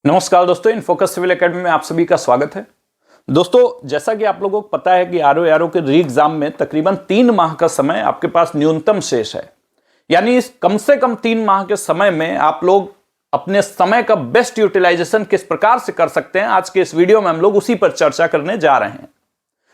नमस्कार दोस्तों, in focus civil academy में आप सभी का स्वागत है। दोस्तों, जैसा कि आप लोगों को पता है कि आरओ के री एग्जाम में तकरीबन 3 माह का समय आपके पास न्यूनतम शेष है। यानी इस कम से कम 3 माह के समय में आप लोग अपने समय का बेस्ट यूटिलाइजेशन किस प्रकार से कर सकते हैं, आज के इस वीडियो में हम लोग उसी पर चर्चा करने जा रहे हैं।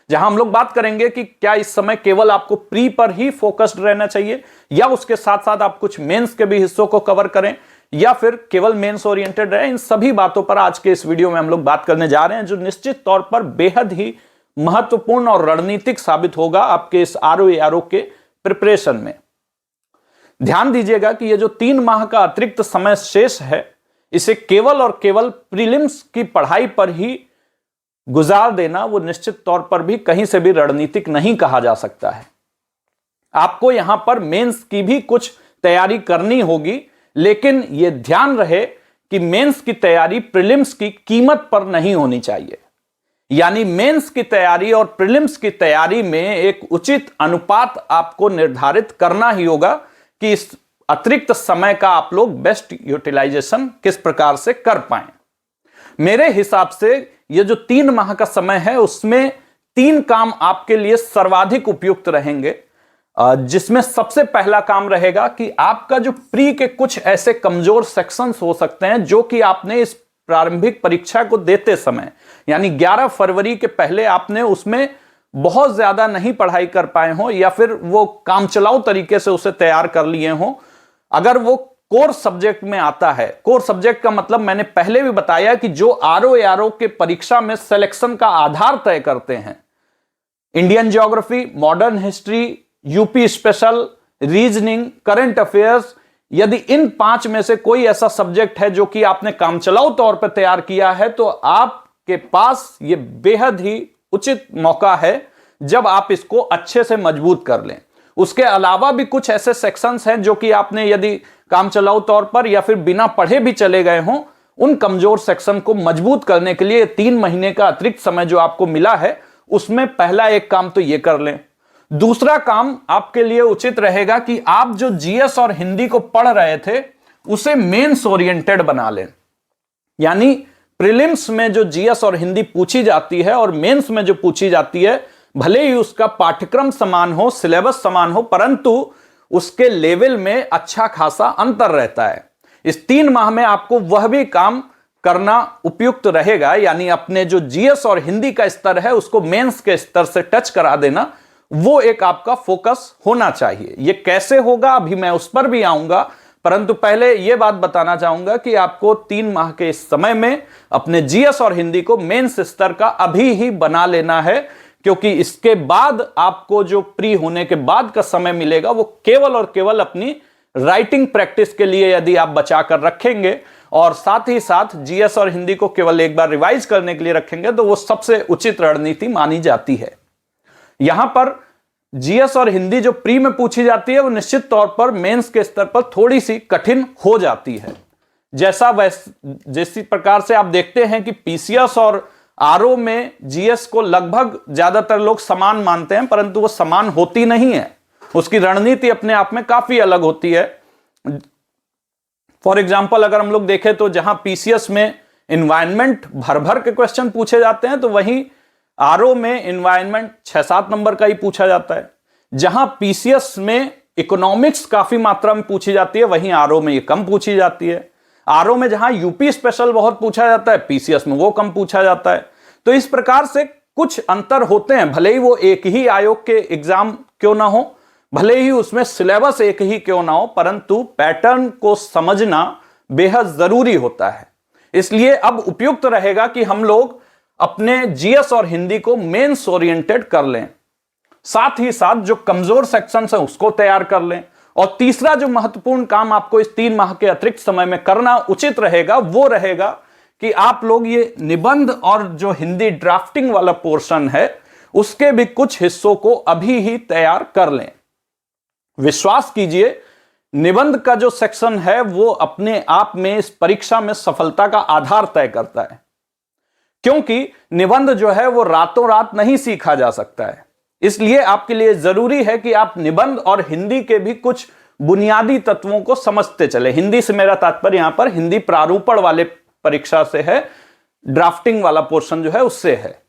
जहां हम लोग बात करेंगे कि क्या इस समय केवल आपको प्री पर ही फोकस्ड रहना चाहिए या उसके साथ साथ आप कुछ मेंस के भी हिस्सों को कवर करें या फिर केवल मेंस ओरिएंटेड रहे। इन सभी बातों पर आज के इस वीडियो में हम लोग बात करने जा रहे हैं, जो निश्चित तौर पर बेहद ही महत्वपूर्ण और रणनीतिक साबित होगा आपके इस आरओ के प्रिपरेशन में। ध्यान दीजिएगा कि ये जो 3 माह का अतिरिक्त समय शेष है, इसे केवल और केवल प्रीलिम्स की पढ़ाई पर ही गुजार देना वो निश्चित तौर पर भी कहीं से भी रणनीतिक नहीं कहा जा सकता है। आपको यहां पर मेंस की भी कुछ तैयारी करनी होगी, लेकिन यह ध्यान रहे कि मेंस की तैयारी प्रीलिम्स की कीमत पर नहीं होनी चाहिए। यानी मेंस की तैयारी और प्रीलिम्स की तैयारी में एक उचित अनुपात आपको निर्धारित करना ही होगा कि इस अतिरिक्त समय का आप लोग बेस्ट यूटिलाइजेशन किस प्रकार से कर पाएं। मेरे हिसाब से यह जो 3 माह का समय है, उसमें 3 काम आपके लिए सर्वाधिक उपयुक्त रहेंगे, जिसमें सबसे पहला काम रहेगा कि आपका जो प्री के कुछ ऐसे कमजोर सेक्शंस हो सकते हैं जो कि आपने इस प्रारंभिक परीक्षा को देते समय यानी 11 फरवरी के पहले आपने उसमें बहुत ज्यादा नहीं पढ़ाई कर पाए हो या फिर वो काम चलाऊ तरीके से उसे तैयार कर लिए हो। अगर वो कोर सब्जेक्ट में आता है, कोर सब्जेक्ट का मतलब मैंने पहले भी बताया कि जो आरओ के परीक्षा में सिलेक्शन का आधार तय करते हैं, Indian geography, modern history, UP special, reasoning, current affairs, यदि इन 5 में से कोई ऐसा सब्जेक्ट है जो कि आपने काम चलाऊ तौर पर तैयार किया है, तो आपके पास यह बेहद ही उचित मौका है जब आप इसको अच्छे से मजबूत कर लें। उसके अलावा भी कुछ ऐसे सेक्शंस हैं जो कि आपने यदि काम चलाऊ तौर पर या फिर बिना पढ़े भी चले गए हों, उन कमजोर सेक्शन को मजबूत करने के लिए 3 महीने का अतिरिक्त समय जो आपको मिला है, उसमें पहला एक काम तो यह कर लें। दूसरा काम आपके लिए उचित रहेगा कि आप जो जीएस और हिंदी को पढ़ रहे थे उसे मेंस ओरिएंटेड बना लें। यानी प्रीलिम्स में जो जीएस और हिंदी पूछी जाती है और मेंस में जो पूछी जाती है, भले ही उसका पाठ्यक्रम समान हो, सिलेबस समान हो, परंतु उसके लेवल में अच्छा खासा अंतर रहता है। इस 3 माह में आपको वह भी काम करना उपयुक्त रहेगा, यानी अपने जो जीएस और हिंदी का स्तर है उसको मेंस के स्तर से टच करा देना, वो एक आपका फोकस होना चाहिए। ये कैसे होगा अभी मैं उस पर भी आऊंगा, परंतु पहले यह बात बताना चाहूंगा कि आपको 3 माह के इस समय में अपने जीएस और हिंदी को मेंस स्तर का अभी ही बना लेना है, क्योंकि इसके बाद आपको जो प्री होने के बाद का समय मिलेगा वो केवल और केवल अपनी राइटिंग प्रैक्टिस के लिए यदि आप बचा कर रखेंगे और साथ ही साथ जीएस और हिंदी को केवल एक बार रिवाइज करने के लिए रखेंगे, तो वो सबसे उचित रणनीति मानी जाती है। यहां पर जीएस और हिंदी जो प्री में पूछी जाती है वो निश्चित तौर पर मेंस के स्तर पर थोड़ी सी कठिन हो जाती है। जैसी प्रकार से आप देखते हैं कि पीसीएस और आरओ में जीएस को लगभग ज्यादातर लोग समान मानते हैं, परंतु वो समान होती नहीं है। उसकी रणनीति अपने आप में काफी अलग होती है। फॉर एग्जाम्पल अगर हम लोग देखें तो जहां पीसीएस में एनवायरनमेंट भर भर के क्वेश्चन पूछे जाते हैं, तो वहीं आरओ में एनवायरनमेंट 6-7 नंबर का ही पूछा जाता है। जहां पीसीएस में इकोनॉमिक्स काफी मात्रा में पूछी जाती है, वहीं आरओ में ये कम पूछी जाती है। आरओ में जहां यूपी स्पेशल बहुत पूछा जाता है, पीसीएस में वो कम पूछा जाता है। तो इस प्रकार से कुछ अंतर होते हैं, भले ही वो एक ही आयोग के एग्जाम क्यों ना हो, भले ही उसमें सिलेबस एक ही क्यों ना हो, परंतु पैटर्न को समझना बेहद जरूरी होता है। इसलिए अब उपयुक्त रहेगा कि हम लोग अपने जीएस और हिंदी को मेंस ओरिएंटेड कर लें, साथ ही साथ जो कमजोर सेक्शंस हैं उसको तैयार कर लें। और तीसरा जो महत्वपूर्ण काम आपको इस 3 माह के अतिरिक्त समय में करना उचित रहेगा, वो रहेगा कि आप लोग ये निबंध और जो हिंदी ड्राफ्टिंग वाला पोर्शन है उसके भी कुछ हिस्सों को अभी ही तैयार कर लें। विश्वास कीजिए, निबंध का जो सेक्शन है वो अपने आप में इस परीक्षा में सफलता का आधार तय करता है, क्योंकि निबंध जो है वो रातों रात नहीं सीखा जा सकता है। इसलिए आपके लिए जरूरी है कि आप निबंध और हिंदी के भी कुछ बुनियादी तत्वों को समझते चले। हिंदी से मेरा तात्पर्य यहां पर हिंदी प्रारूपण वाले परीक्षा से है, ड्राफ्टिंग वाला पोर्शन जो है उससे है।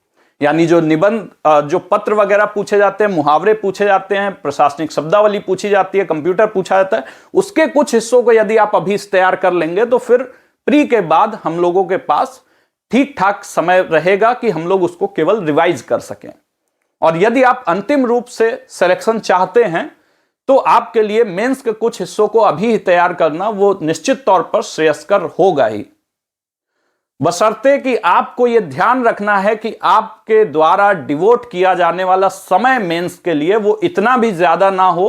यानी जो निबंध, जो पत्र वगैरह पूछे जाते हैं, मुहावरे पूछे जाते हैं, प्रशासनिक शब्दावली पूछी जाती है, कंप्यूटर पूछा जाता है, उसके कुछ हिस्सों को यदि आप अभी तैयार कर लेंगे तो फिर प्री के बाद हम लोगों के पास ठीक ठाक समय रहेगा कि हम लोग उसको केवल रिवाइज कर सकें। और यदि आप अंतिम रूप से सिलेक्शन चाहते हैं तो आपके लिए मेंस के कुछ हिस्सों को अभी ही तैयार करना वो निश्चित तौर पर श्रेयस्कर होगा ही, बशर्ते कि आपको यह ध्यान रखना है कि आपके द्वारा डिवोट किया जाने वाला समय मेंस के लिए वो इतना भी ज्यादा ना हो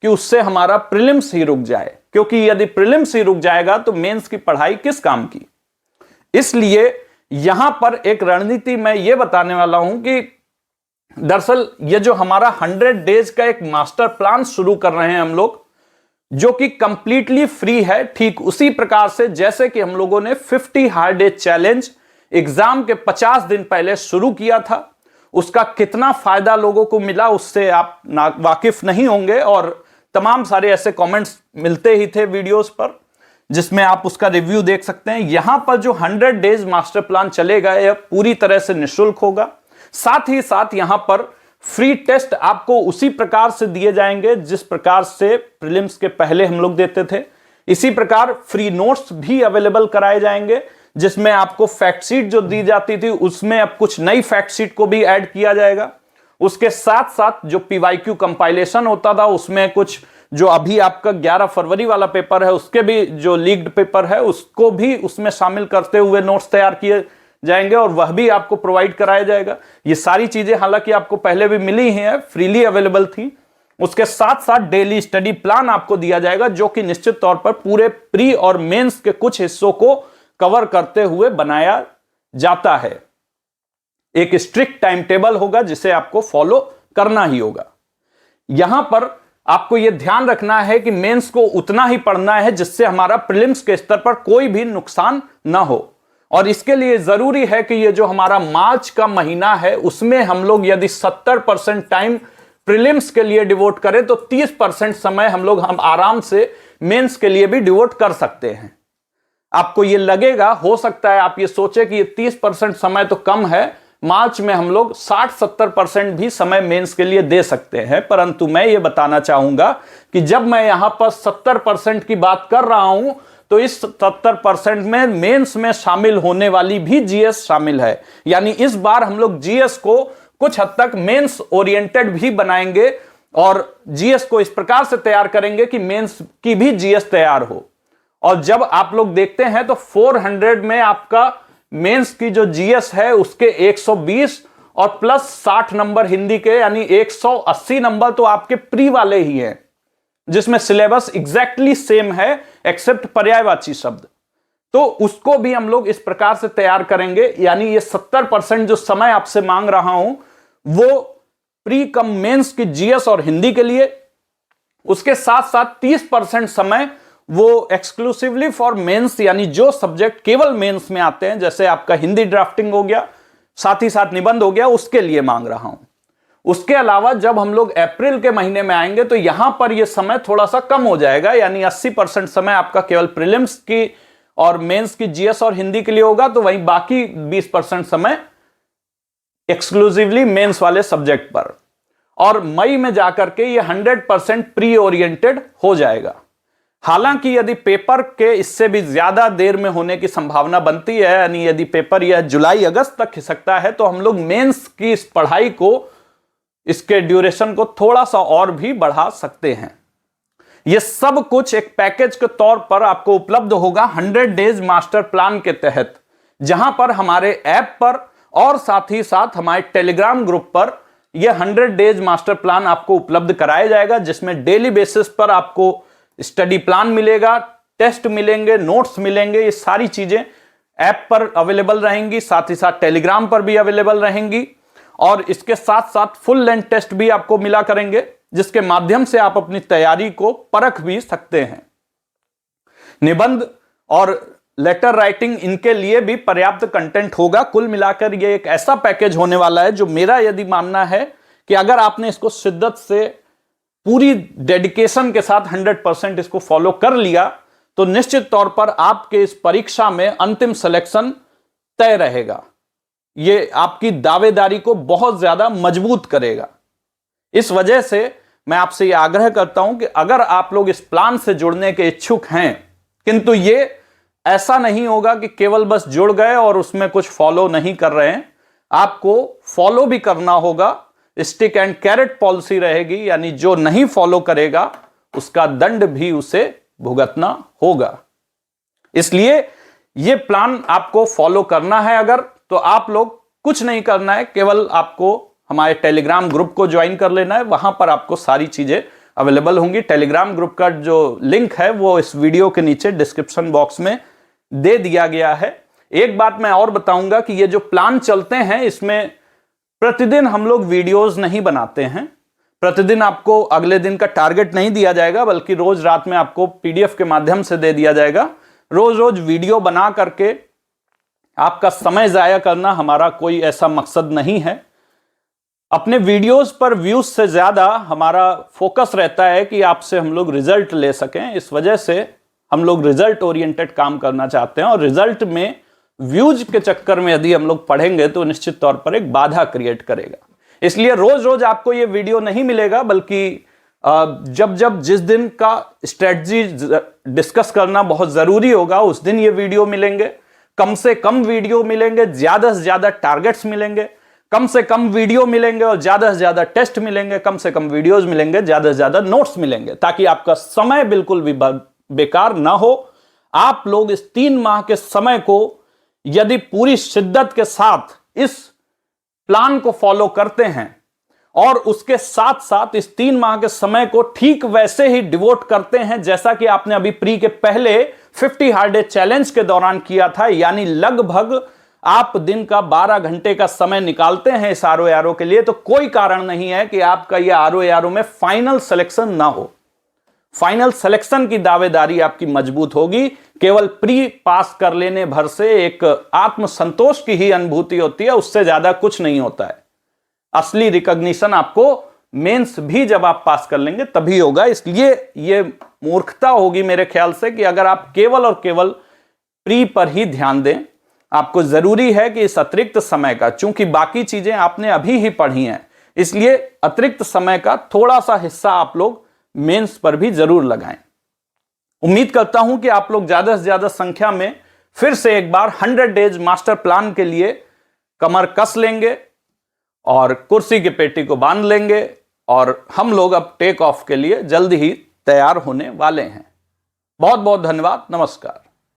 कि उससे हमारा प्रीलिम्स ही रुक जाए, क्योंकि यदि प्रीलिम्स ही रुक जाएगा तो मेंस की पढ़ाई किस काम की। इसलिए यहां पर एक रणनीति मैं ये बताने वाला हूं कि दरअसल ये जो हमारा 100 डेज का एक मास्टर प्लान शुरू कर रहे हैं हम लोग, जो कि कंप्लीटली फ्री है, ठीक उसी प्रकार से जैसे कि हम लोगों ने 50 हार्ड डेज चैलेंज एग्जाम के 50 दिन पहले शुरू किया था। उसका कितना फायदा लोगों को मिला उससे आप वाकिफ नहीं होंगे, और तमाम सारे ऐसे कमेंट्स मिलते ही थे वीडियोस पर जिसमें आप उसका रिव्यू देख सकते हैं। यहां पर जो 100 डेज मास्टर प्लान चलेगा यह पूरी तरह से निःशुल्क होगा। साथ ही साथ यहां पर फ्री टेस्ट आपको उसी प्रकार से दिए जाएंगे जिस प्रकार से प्रीलिम्स के पहले हम लोग देते थे। इसी प्रकार फ्री नोट्स भी अवेलेबल कराए जाएंगे, जिसमें आपको फैक्ट शीट जो दी जाती थी उसमें अब कुछ नई फैक्ट शीट को भी ऐड किया जाएगा। उसके साथ साथ जो पीवाईक्यू कंपाइलेशन होता था उसमें कुछ जो अभी आपका 11 फरवरी वाला पेपर है उसके भी जो लीक्ड पेपर है उसको भी उसमें शामिल करते हुए नोट्स तैयार किए जाएंगे और वह भी आपको प्रोवाइड कराया जाएगा। ये सारी चीजें हालांकि आपको पहले भी मिली ही है, फ्रीली अवेलेबल थी। उसके साथ साथ डेली स्टडी प्लान आपको दिया जाएगा जो कि निश्चित तौर पर पूरे प्री और मेंस के कुछ हिस्सों को कवर करते हुए बनाया जाता है। एक स्ट्रिक्ट टाइम टेबल होगा जिसे आपको फॉलो करना ही होगा। यहां पर आपको यह ध्यान रखना है कि मेंस को उतना ही पढ़ना है जिससे हमारा प्रीलिम्स के स्तर पर कोई भी नुकसान ना हो, और इसके लिए जरूरी है कि ये जो हमारा मार्च का महीना है उसमें हम लोग यदि 70% टाइम प्रीलिम्स के लिए डिवोट करें तो 30% समय हम आराम से मेंस के लिए भी डिवोट कर सकते हैं। आपको ये लगेगा, हो सकता है आप ये सोचे कि ये 30% समय तो कम है, मार्च में हम लोग 60-70% भी समय मेंस के लिए दे सकते हैं, परंतु मैं ये बताना चाहूंगा कि जब मैं यहां पर 70% की बात कर रहा हूं तो इस 70% में मेंस में शामिल होने वाली भी जीएस शामिल है। यानी इस बार हम लोग जीएस को कुछ हद तक मेंस ओरिएंटेड भी बनाएंगे और जीएस को इस प्रकार से तैयार करेंगे कि मेंस की भी जीएस तैयार हो। और जब आप लोग देखते हैं तो 400 में आपका मेंस की जो जीएस है उसके 120 और प्लस 60 नंबर हिंदी के, यानी 180 नंबर तो आपके प्री वाले ही हैं, जिसमें सिलेबस एग्जैक्टली सेम है एक्सेप्ट पर्यायवाची शब्द। तो उसको भी हम लोग इस प्रकार से तैयार करेंगे। यानी ये 70% जो समय आपसे मांग रहा हूं वो प्री कम मेंस की जीएस और हिंदी के लिए, उसके साथ साथ 30% समय वो एक्सक्लूसिवली फॉर मेंस, यानी जो सब्जेक्ट केवल मेंस में आते हैं जैसे आपका हिंदी ड्राफ्टिंग हो गया, साथ ही साथ निबंध हो गया, उसके लिए मांग रहा हूं। उसके अलावा जब हम लोग अप्रैल के महीने में आएंगे तो यहां पर यह समय थोड़ा सा कम हो जाएगा, यानी 80% समय आपका केवल प्रीलिम्स की और मेंस की जीएस और हिंदी के लिए होगा, तो वहीं बाकी 20% समय एक्सक्लूसिवली मेंस वाले सब्जेक्ट पर। और मई में जाकर के ये 100% प्री ओरिएंटेड हो जाएगा। हालांकि यदि पेपर के इससे भी ज्यादा देर में होने की संभावना बनती है, यानी यदि पेपर यह जुलाई अगस्त तक खिसकता है, तो हम लोग मेंस की इस पढ़ाई को, इसके ड्यूरेशन को थोड़ा सा और भी बढ़ा सकते हैं। यह सब कुछ एक पैकेज के तौर पर आपको उपलब्ध होगा 100 डेज मास्टर प्लान के तहत, जहां पर हमारे ऐप पर और साथ ही साथ हमारे टेलीग्राम ग्रुप पर यह 100 डेज मास्टर प्लान आपको उपलब्ध कराया जाएगा, जिसमें डेली बेसिस पर आपको स्टडी प्लान मिलेगा, टेस्ट मिलेंगे, नोट्स मिलेंगे। ये सारी चीजें ऐप पर अवेलेबल रहेंगी, साथ ही साथ टेलीग्राम पर भी अवेलेबल रहेंगी, और इसके साथ साथ फुल लेंथ टेस्ट भी आपको मिला करेंगे, जिसके माध्यम से आप अपनी तैयारी को परख भी सकते हैं। निबंध और लेटर राइटिंग, इनके लिए भी पर्याप्त कंटेंट होगा। कुल मिलाकर यह एक ऐसा पैकेज होने वाला है जो मेरा यदि मानना है कि अगर आपने इसको शिद्दत से पूरी डेडिकेशन के साथ 100% इसको फॉलो कर लिया तो निश्चित तौर पर आपके इस परीक्षा में अंतिम सिलेक्शन तय रहेगा। यह आपकी दावेदारी को बहुत ज्यादा मजबूत करेगा। इस वजह से मैं आपसे यह आग्रह करता हूं कि अगर आप लोग इस प्लान से जुड़ने के इच्छुक हैं, किंतु यह ऐसा नहीं होगा कि केवल बस जुड़ गए और उसमें कुछ फॉलो नहीं कर रहे हैं, आपको फॉलो भी करना होगा। स्टिक एंड कैरेट पॉलिसी रहेगी, यानी जो नहीं फॉलो करेगा उसका दंड भी उसे भुगतना होगा। इसलिए यह प्लान आपको फॉलो करना है अगर, तो आप लोग कुछ नहीं करना है, केवल आपको हमारे टेलीग्राम ग्रुप को ज्वाइन कर लेना है। वहां पर आपको सारी चीजें अवेलेबल होंगी। टेलीग्राम ग्रुप का जो लिंक है वो इस वीडियो के नीचे डिस्क्रिप्शन बॉक्स में दे दिया गया है। एक बात मैं और बताऊंगा कि ये जो प्लान चलते हैं इसमें प्रतिदिन हम लोग वीडियोस नहीं बनाते हैं। प्रतिदिन आपको अगले दिन का टारगेट नहीं दिया जाएगा, बल्कि रोज रात में आपको पीडीएफ के माध्यम से दे दिया जाएगा। रोज रोज वीडियो बना करके आपका समय जाया करना हमारा कोई ऐसा मकसद नहीं है। अपने वीडियोस पर व्यूज से ज्यादा हमारा फोकस रहता है कि आपसे हम लोग रिजल्ट ले सकें। इस वजह से हम लोग रिजल्ट ओरिएंटेड काम करना चाहते हैं, और रिजल्ट में व्यूज के चक्कर में यदि हम लोग पढ़ेंगे तो निश्चित तौर पर एक बाधा क्रिएट करेगा। इसलिए रोज रोज आपको यह वीडियो नहीं मिलेगा, बल्कि जब जब जिस दिन का स्ट्रेटजी डिस्कस करना बहुत जरूरी होगा उस दिन ये वीडियो मिलेंगे। कम से कम वीडियो मिलेंगे, ज्यादा से ज्यादा टारगेट्स मिलेंगे। कम से कम वीडियो मिलेंगे और ज्यादा से ज्यादा टेस्ट मिलेंगे। कम से कम वीडियोस मिलेंगे, ज्यादा से ज्यादा नोट्स मिलेंगे, ताकि आपका समय बिल्कुल भी बेकार ना हो। आप लोग इस 3 माह के समय को यदि पूरी शिद्दत के साथ इस प्लान को फॉलो करते हैं और उसके साथ साथ इस 3 माह के समय को ठीक वैसे ही डिवोट करते हैं जैसा कि आपने अभी प्री के पहले 50 हार्ड डे चैलेंज के दौरान किया था, यानी लगभग आप दिन का 12 घंटे का समय निकालते हैं इस ROARO के लिए, तो कोई कारण नहीं है कि आपका यह ROARO में फाइनल सिलेक्शन ना हो। फाइनल सिलेक्शन की दावेदारी आपकी मजबूत होगी। केवल प्री पास कर लेने भर से एक आत्मसंतोष की ही अनुभूति होती है, उससे ज्यादा कुछ नहीं होता है। असली रिकॉग्निशन आपको मेंस भी जब आप पास कर लेंगे तभी होगा। इसलिए यह मूर्खता होगी मेरे ख्याल से कि अगर आप केवल और केवल प्री पर ही ध्यान दें। आपको जरूरी है कि इस अतिरिक्त समय का, चूंकि बाकी चीजें आपने अभी ही पढ़ी हैं, इसलिए अतिरिक्त समय का थोड़ा सा हिस्सा आप लोग मेंस पर भी जरूर लगाएं। उम्मीद करता हूं कि आप लोग ज्यादा से ज्यादा संख्या में फिर से एक बार 100 डेज मास्टर प्लान के लिए कमर कस लेंगे और कुर्सी की पेटी को बांध लेंगे, और हम लोग अब टेक ऑफ के लिए जल्द ही तैयार होने वाले हैं। बहुत बहुत धन्यवाद। नमस्कार।